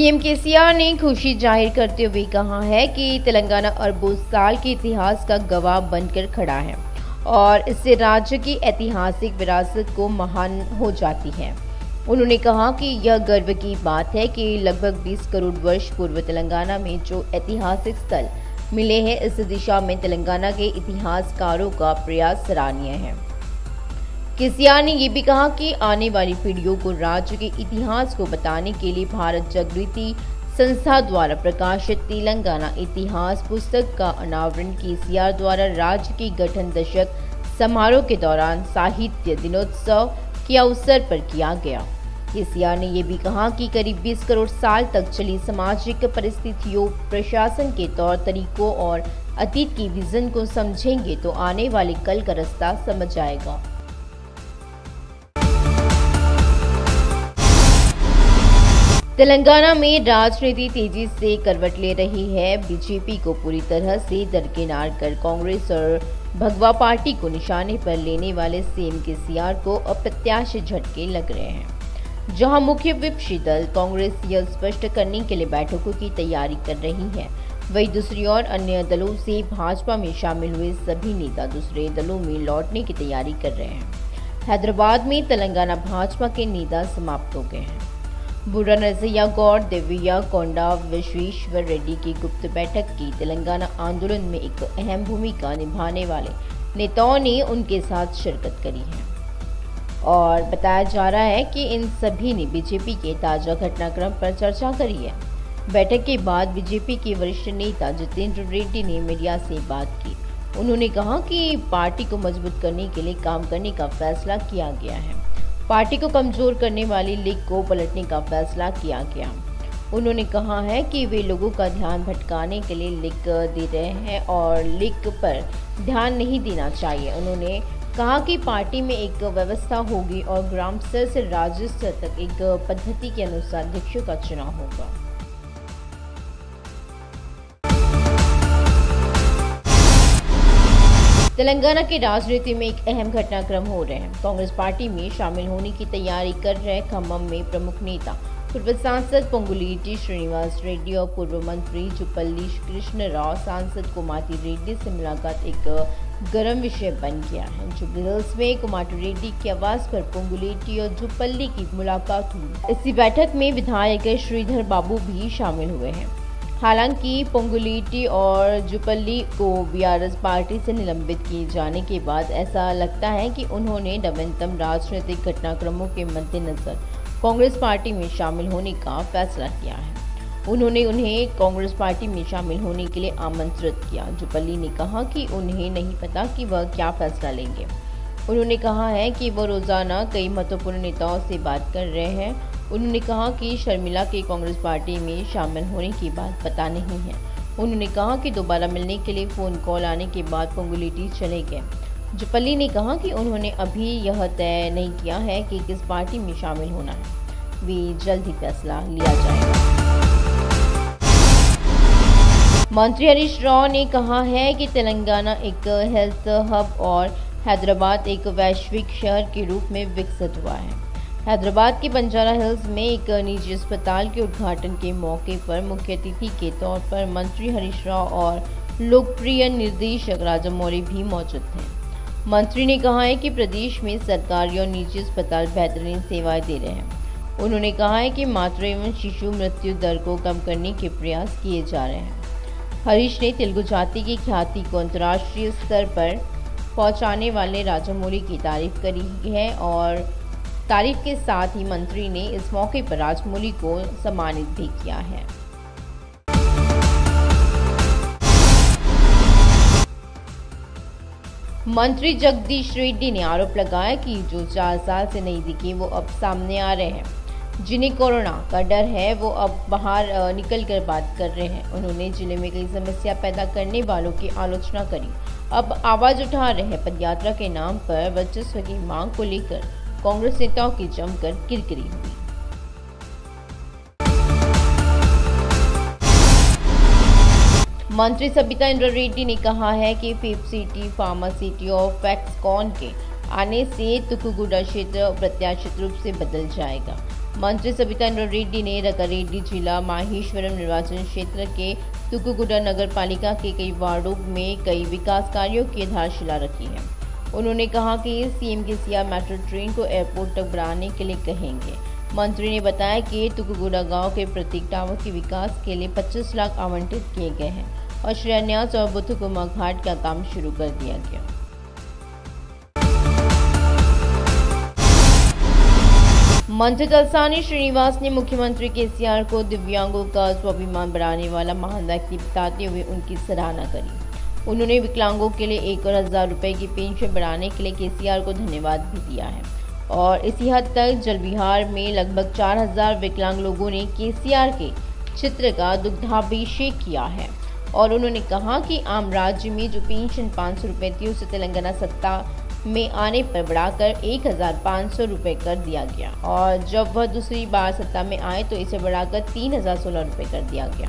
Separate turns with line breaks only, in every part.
CM KCR ने खुशी जाहिर करते हुए कहा है कि तेलंगाना अरबों साल के इतिहास का गवाह बनकर खड़ा है और इससे राज्य की ऐतिहासिक विरासत को महान हो जाती है। उन्होंने कहा कि यह गर्व की बात है कि लगभग 20 करोड़ वर्ष पूर्व तेलंगाना में जो ऐतिहासिक स्थल मिले हैं, इस दिशा में तेलंगाना के इतिहासकारों का प्रयास सराहनीय है। केसीआर ने यह भी कहा कि आने वाली पीढ़ियों को राज्य के इतिहास को बताने के लिए भारत जागृति संस्था द्वारा प्रकाशित तेलंगाना इतिहास पुस्तक का अनावरण केसीआर द्वारा राज्य के गठन दशक समारोह के दौरान साहित्य दिनोत्सव के अवसर पर किया गया। केसीआर ने यह भी कहा कि करीब 20 करोड़ साल तक चली सामाजिक परिस्थितियों, प्रशासन के तौर तरीकों और अतीत की विजन को समझेंगे तो आने वाले कल का रास्ता समझ आएगा। तेलंगाना में राजनीति तेजी से करवट ले रही है। बीजेपी को पूरी तरह से दरकिनार कर कांग्रेस और भगवा पार्टी को निशाने पर लेने वाले सीएम केसीआर को अप्रत्याशित झटके लग रहे हैं। जहां मुख्य विपक्षी दल कांग्रेस यह स्पष्ट करने के लिए बैठकों की तैयारी कर रही है, वहीं दूसरी ओर अन्य दलों से भाजपा में शामिल हुए सभी नेता दूसरे दलों में लौटने की तैयारी कर रहे हैं। हैदराबाद में तेलंगाना भाजपा के नेता समाप्त हो गए हैं। बुर्रा नरसैया गौड़, देवैया कोंडा, विश्वेश्वर रेड्डी की गुप्त बैठक की तेलंगाना आंदोलन में एक अहम भूमिका निभाने वाले नेताओं ने उनके साथ शिरकत करी है और बताया जा रहा है कि इन सभी ने बीजेपी के ताजा घटनाक्रम पर चर्चा करी है। बैठक के बाद बीजेपी के वरिष्ठ नेता जितेंद्र रेड्डी ने मीडिया से बात की। उन्होंने कहा कि पार्टी को मजबूत करने के लिए काम करने का फैसला किया गया है। पार्टी को कमजोर करने वाली लीग को पलटने का फैसला किया गया। उन्होंने कहा है कि वे लोगों का ध्यान भटकाने के लिए लीग दे रहे हैं और लीग पर ध्यान नहीं देना चाहिए। उन्होंने कहा कि पार्टी में एक व्यवस्था होगी और ग्राम स्तर से राज्य स्तर तक एक पद्धति के अनुसार अध्यक्षों का चुनाव होगा। तेलंगाना की राजनीति में एक अहम घटनाक्रम हो रहे हैं। कांग्रेस पार्टी में शामिल होने की तैयारी कर रहे खम्मम में प्रमुख नेता पूर्व सांसद पोंगुलेटी श्रीनिवास रेड्डी और पूर्व मंत्री जुपल्ली कृष्ण राव सांसद कोमाटी रेड्डी से मुलाकात एक गर्म विषय बन गया है। जुबली हिल्स में कोमाटी रेड्डी के आवास पर पोंगुलेटी और जुपल्ली की मुलाकात हुई। इसी बैठक में विधायक श्रीधर बाबू भी शामिल हुए हैं। हालांकि पोंगुलेटी और जुपल्ली को बीआरएस पार्टी से निलंबित किए जाने के बाद ऐसा लगता है कि उन्होंने नवीनतम राजनीतिक घटनाक्रमों के मद्देनजर कांग्रेस पार्टी में शामिल होने का फैसला किया है। उन्होंने उन्हें कांग्रेस पार्टी में शामिल होने के लिए आमंत्रित किया। जुपल्ली ने कहा कि उन्हें नहीं पता कि वह क्या फैसला लेंगे। उन्होंने कहा है कि वह रोजाना कई महत्वपूर्ण नेताओं से बात कर रहे हैं। उन्होंने कहा कि शर्मिला के कांग्रेस पार्टी में शामिल होने की बात पता नहीं है। उन्होंने कहा कि दोबारा मिलने के लिए फोन कॉल आने के बाद पोंगुलेटी चले गए। जुपल्ली ने कहा कि उन्होंने अभी यह तय नहीं किया है कि किस पार्टी में शामिल होना है, वे जल्द ही फैसला लिया जाएगा। मंत्री हरीश राव ने कहा है कि तेलंगाना एक हेल्थ हब और हैदराबाद एक वैश्विक शहर के रूप में विकसित हुआ है। हैदराबाद के बंजारा हिल्स में एक निजी अस्पताल के उद्घाटन के मौके पर मुख्य अतिथि के तौर पर मंत्री हरीश राव और लोकप्रिय निर्देशक राजामौली भी मौजूद थे। मंत्री ने कहा है कि प्रदेश में सरकारी और निजी अस्पताल बेहतरीन सेवाएं दे रहे हैं। उन्होंने कहा है कि मातृ एवं शिशु मृत्यु दर को कम करने के प्रयास किए जा रहे हैं। हरीश ने तेलुगु जाति की ख्याति को अंतर्राष्ट्रीय स्तर पर पहुंचाने वाले राजामौली की तारीफ करी है और तारीफ के साथ ही मंत्री ने इस मौके पर राजामौली को सम्मानित भी किया है। मंत्री जगदीश रेड्डी ने आरोप लगाया कि जो 4 साल से नहीं दिखे वो अब सामने आ रहे हैं। जिन्हें कोरोना का डर है वो अब बाहर निकलकर बात कर रहे हैं। उन्होंने जिले में कई समस्या पैदा करने वालों की आलोचना करी। अब आवाज उठा रहे हैं। पदयात्रा के नाम पर वर्चस्व की मांग को लेकर कांग्रेस नेताओं की जमकर किरकिरी हुई। मंत्री सबिता इंद्रा रेड्डी ने कहा है कि फिफ्थ सिटी फार्मा सिटी और फैक्सकॉन के आने से तुकुगुडा क्षेत्र अप्रत्याशित रूप से बदल जाएगा। मंत्री सबिता इंद्रा रेड्डी ने रंगारेड्डी जिला माहेश्वरम निर्वाचन क्षेत्र के तुकुगुडा नगर पालिका के कई वार्डों में कई विकास कार्यों की आधारशिला रखी है। उन्होंने कहा कि सीएम केसीआर मेट्रो ट्रेन को एयरपोर्ट तक बढ़ाने के लिए कहेंगे। मंत्री ने बताया कि तुकुगुडा गांव के प्रत्येक टावर के विकास के लिए 25 लाख आवंटित किए गए हैं और शिलान्यास और बुद्धकुमा घाट का काम शुरू कर दिया गया। मंत्री तलसानी श्रीनिवास ने मुख्यमंत्री केसीआर को दिव्यांगों का स्वाभिमान बढ़ाने वाला महान व्यक्ति बताते हुए उनकी सराहना करी। उन्होंने विकलांगों के लिए 1,000 रुपए की पेंशन बढ़ाने के लिए केसीआर को धन्यवाद भी दिया है और इसी हद तक जलविहार में लगभग 4,000 विकलांग लोगों ने केसीआर के चित्र का दुग्धाभिषेक किया है और उन्होंने कहा कि आम राज्य में जो पेंशन 500 रुपये थी उसे तेलंगाना सत्ता में आने पर बढ़ाकर 1,500 रुपये कर दिया गया और जब वह दूसरी बार सत्ता में आए तो इसे बढ़ाकर 3,016 रुपये कर दिया गया।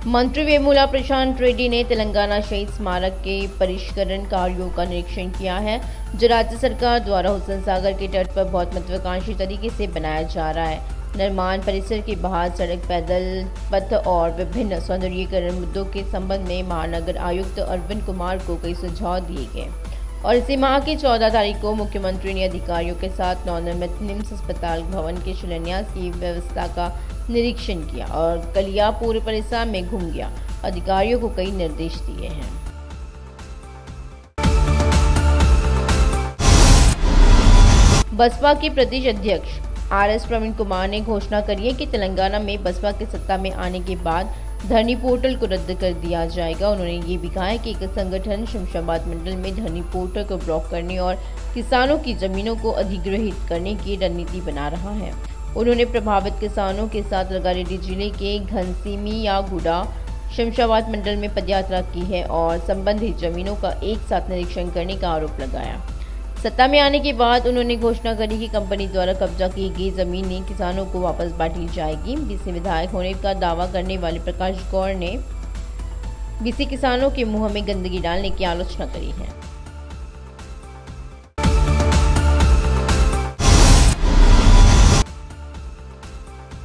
मंत्री वेमुला प्रशांत रेड्डी ने तेलंगाना शहीद स्मारक के परिष्करण कार्यों का निरीक्षण किया है जो राज्य सरकार द्वारा हुसैन सागर के तट पर बहुत महत्वाकांक्षी तरीके से बनाया जा रहा है। निर्माण परिसर के बाहर सड़क, पैदल पथ और विभिन्न सौंदर्यीकरण मुद्दों के संबंध में महानगर आयुक्त अरविंद कुमार को कई सुझाव दिए गए और इसी माह की 14 तारीख को मुख्यमंत्री ने अधिकारियों के साथ नवनिर्मित निम्स अस्पताल भवन के शिलान्यास की व्यवस्था का निरीक्षण किया और कलिया पूरे परिसर में घूम गया। अधिकारियों को कई निर्देश दिए हैं। बसपा के प्रदेश अध्यक्ष आरएस प्रवीण कुमार ने घोषणा करी है कि तेलंगाना में बसपा के सत्ता में आने के बाद धरनी पोर्टल को रद्द कर दिया जाएगा। उन्होंने ये भी कहा है कि एक संगठन शमशाबाद मंडल में धरनी पोर्टल को ब्लॉक करने और किसानों की जमीनों को अधिग्रहित करने की रणनीति बना रहा है। उन्होंने प्रभावित किसानों के साथ रंगारेड्डी जिले के घनसीमियागुडा शमशाबाद मंडल में पदयात्रा की है और संबंधित जमीनों का एक साथ निरीक्षण करने का आरोप लगाया। सत्ता में आने के बाद उन्होंने घोषणा करी कि कंपनी द्वारा कब्जा की गई जमीनें किसानों को वापस बांटी जाएगी। बीसी विधायक होने का दावा करने वाले प्रकाश गौड़ ने बीसी किसानों के मुंह में गंदगी डालने की आलोचना करी है।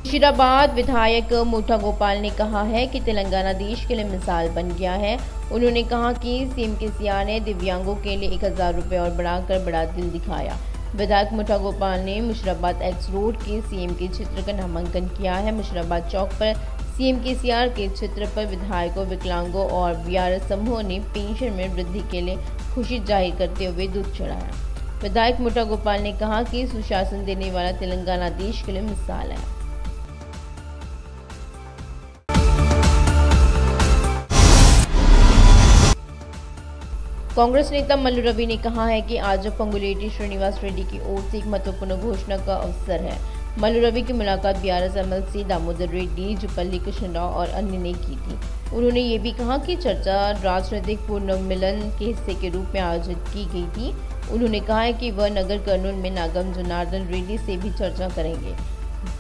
मुशीराबाद विधायक मोठा गोपाल ने कहा है कि तेलंगाना देश के लिए मिसाल बन गया है। उन्होंने कहा कि सीएम केसीआर ने दिव्यांगों के लिए 1,000 रुपये और बढ़ाकर बड़ा दिल दिखाया। विधायक मोठा गोपाल ने मुशीराबाद एक्स रोड के सीएम के चित्र का नामांकन किया है। मुशीराबाद चौक पर सीएम केसीआर के चित्र पर विधायकों, विकलांगों और वीआरएस समूह ने पेंशन में वृद्धि के लिए खुशी जाहिर करते हुए दूध चढ़ाया। विधायक मोठा गोपाल ने कहा कि सुशासन देने वाला तेलंगाना देश के लिए मिसाल है। कांग्रेस नेता मल्लू रवि ने कहा है कि आज पंगुलेटी श्रीनिवास रेड्डी की ओर से एक महत्वपूर्ण घोषणा का अवसर है। मल्लू रवि की मुलाकात बीआरएस एमएलसी दामोदर रेड्डी, जुपल्ली कृष्णराव और अन्य ने की थी। उन्होंने ये भी कहा कि चर्चा राजनीतिक पुनर्मिलन के हिस्से के रूप में आयोजित की गई थी। उन्होंने कहा है कि वह नगर कर्नूल में नागम जनार्दन रेड्डी से भी चर्चा करेंगे।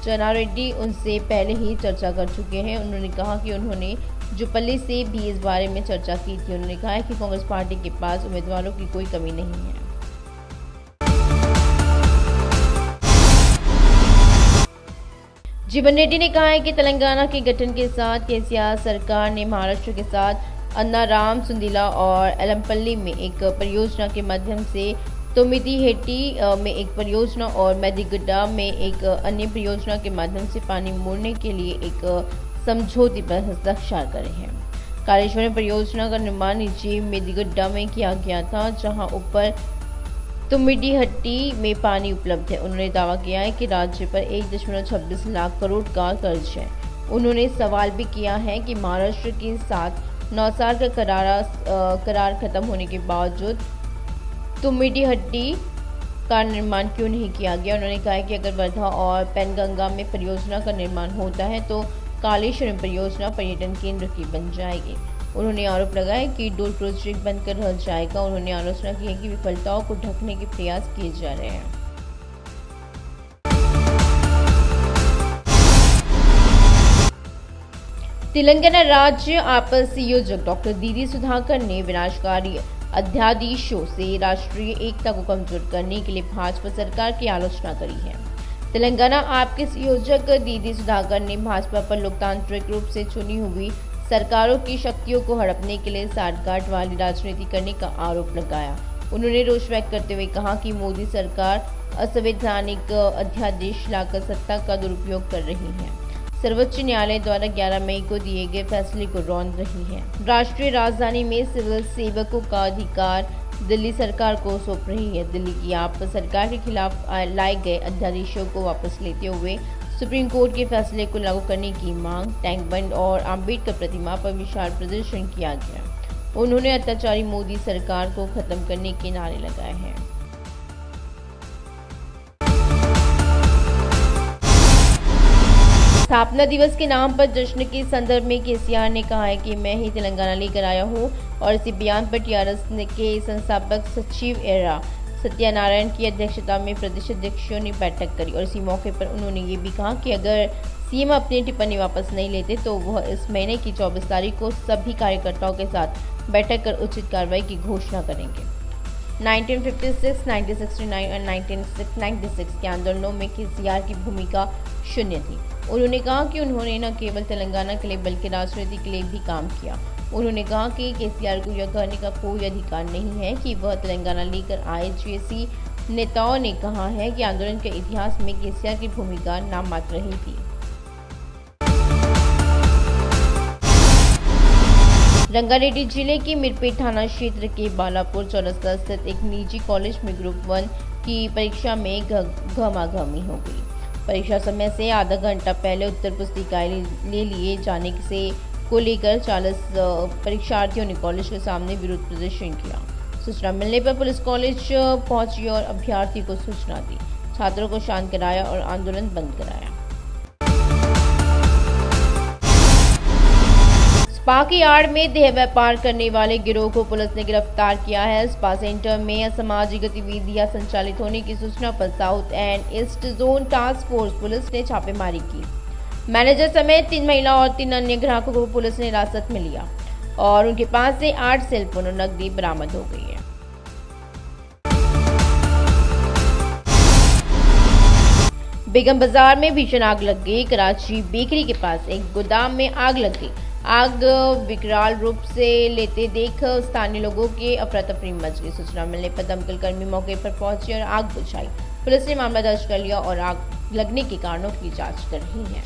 जनारेड्डी उनसे पहले ही चर्चा कर चुके हैं। उन्होंने कहा कि उन्होंने जुपल्ली से भी इस बारे में चर्चा की थी। उन्होंने कहा है कि कांग्रेस पार्टी के पास उम्मीदवारों की कोई कमी नहीं है। जीवन रेड्डी ने कहा है कि तेलंगाना के गठन के साथ केसीआर सरकार ने महाराष्ट्र के साथ अन्नाराम सुंदीला और एलमपल्ली में एक परियोजना के माध्यम से तोमिदीहेट्टी में एक परियोजना और मेदिगड्डा में एक अन्य परियोजना के माध्यम से पानी मोड़ने के लिए एक समझौते पर हस्ताक्षर करे हैं। कालेश्वर परियोजना का निर्माण नीचे मेदिगड्डा में किया गया था, जहां ऊपर तोमिदीहेट्टी में पानी उपलब्ध है। उन्होंने दावा किया है कि राज्य पर 1.26 लाख करोड़ का कर्ज है। उन्होंने सवाल भी किया है कि महाराष्ट्र के साथ 9 साल का करार खत्म होने के बावजूद तोमिदीहेट्टी का निर्माण क्यों नहीं किया गया। उन्होंने कहा कि अगर वर्धा और पेनगंगा में परियोजना का निर्माण होता है तो कालेश्वरम परियोजना पर्यटन केंद्र की बन जाएगी। उन्होंने आरोप लगाया कि डोल प्रोजेक्ट बंद कर रह जाएगा। उन्होंने आलोचना की है कि विफलताओं को ढकने के प्रयास किए जा रहे हैं। तेलंगाना राज्य आपस संयोजक डॉक्टर दीदी सुधाकर ने विनाशकारी अध्यादेशों से राष्ट्रीय एकता को कमजोर करने के लिए भाजपा सरकार की आलोचना करी है। तेलंगाना आप के संयोजक दीदी सुधाकर ने भाजपा पर लोकतांत्रिक रूप से चुनी हुई सरकारों की शक्तियों को हड़पने के लिए साठगांठ वाली राजनीति करने का आरोप लगाया। उन्होंने रोष व्यक्त करते हुए कहा कि मोदी सरकार असंवैधानिक अध्यादेश लाकर सत्ता का दुरुपयोग कर रही है। सर्वोच्च न्यायालय द्वारा 11 मई को दिए गए फैसले को रौंद रही है। राष्ट्रीय राजधानी में सिविल सेवकों का अधिकार दिल्ली सरकार को सौंप रही है। दिल्ली की आप सरकार के खिलाफ लाए गए अध्यादेशों को वापस लेते हुए सुप्रीम कोर्ट के फैसले को लागू करने की मांग, टैंक बंद और अम्बेडकर प्रतिमा पर विशाल प्रदर्शन किया गया। उन्होंने अत्याचारी मोदी सरकार को खत्म करने के नारे लगाए हैं। स्थापना दिवस के नाम पर जश्न के संदर्भ में केसीआर ने कहा है कि मैं ही तेलंगाना लेकर आया हूं और इसी बयान पर टीआरएस के संस्थापक सचिव एरा सत्यानारायण की अध्यक्षता में प्रदेश अध्यक्षों ने बैठक करी और इसी मौके पर उन्होंने ये भी कहा कि अगर सीएम अपनी टिप्पणी वापस नहीं लेते तो वह इस महीने की 24 तारीख को सभी कार्यकर्ताओं के साथ बैठक कर उचित कार्रवाई की घोषणा करेंगे। 1956, 1969 और 1996 के आंदोलनों में केसीआर की भूमिका शून्य थी। उन्होंने कहा कि उन्होंने न केवल तेलंगाना के लिए बल्कि राजनीति के लिए भी काम किया। उन्होंने कहा कि केसीआर को यह कहने का कोई अधिकार नहीं है कि वह तेलंगाना लेकर आए। जेसी नेताओं ने कहा है कि आंदोलन के इतिहास में केसीआर की भूमिका नाम मात्र रही थी। रंगारेड्डी जिले के मिरपेट थाना क्षेत्र के बालापुर चौरस्ता स्थित एक निजी कॉलेज में ग्रुप 1 की परीक्षा में घमाघमी हो गई। परीक्षा समय से आधा घंटा पहले उत्तर पुस्तिकाएं ले लिए जाने से को लेकर 40 परीक्षार्थियों ने कॉलेज के सामने विरोध प्रदर्शन किया। सूचना मिलने पर पुलिस कॉलेज पहुंची और अभ्यर्थी को सूचना दी, छात्रों को शांत कराया और आंदोलन बंद कराया। स्पा की आड़ में देह व्यापार करने वाले गिरोह को पुलिस ने गिरफ्तार किया है। स्पा सेंटर में असामाजिक गतिविधियां संचालित होने की सूचना पर south and east zone task force police ने छापेमारी की। मैनेजर समेत 3 महिला और 3 अन्य ग्राहकों को पुलिस ने हिरासत में लिया और उनके पास से 8 सेल फोन और नकदी बरामद हो गई है। बेगम बाजार में भीषण आग लग गई। कराची बेकरी के पास एक गोदाम में आग लग गई। आग विकराल रूप से लेते देख स्थानीय लोगों के अफरा तफरी मच गई। सूचना मिलने पर दमकल कर्मी मौके पर पहुंचे और आग बुझाई। पुलिस ने मामला दर्ज कर लिया और आग लगने के कारणों की जांच कर रही है।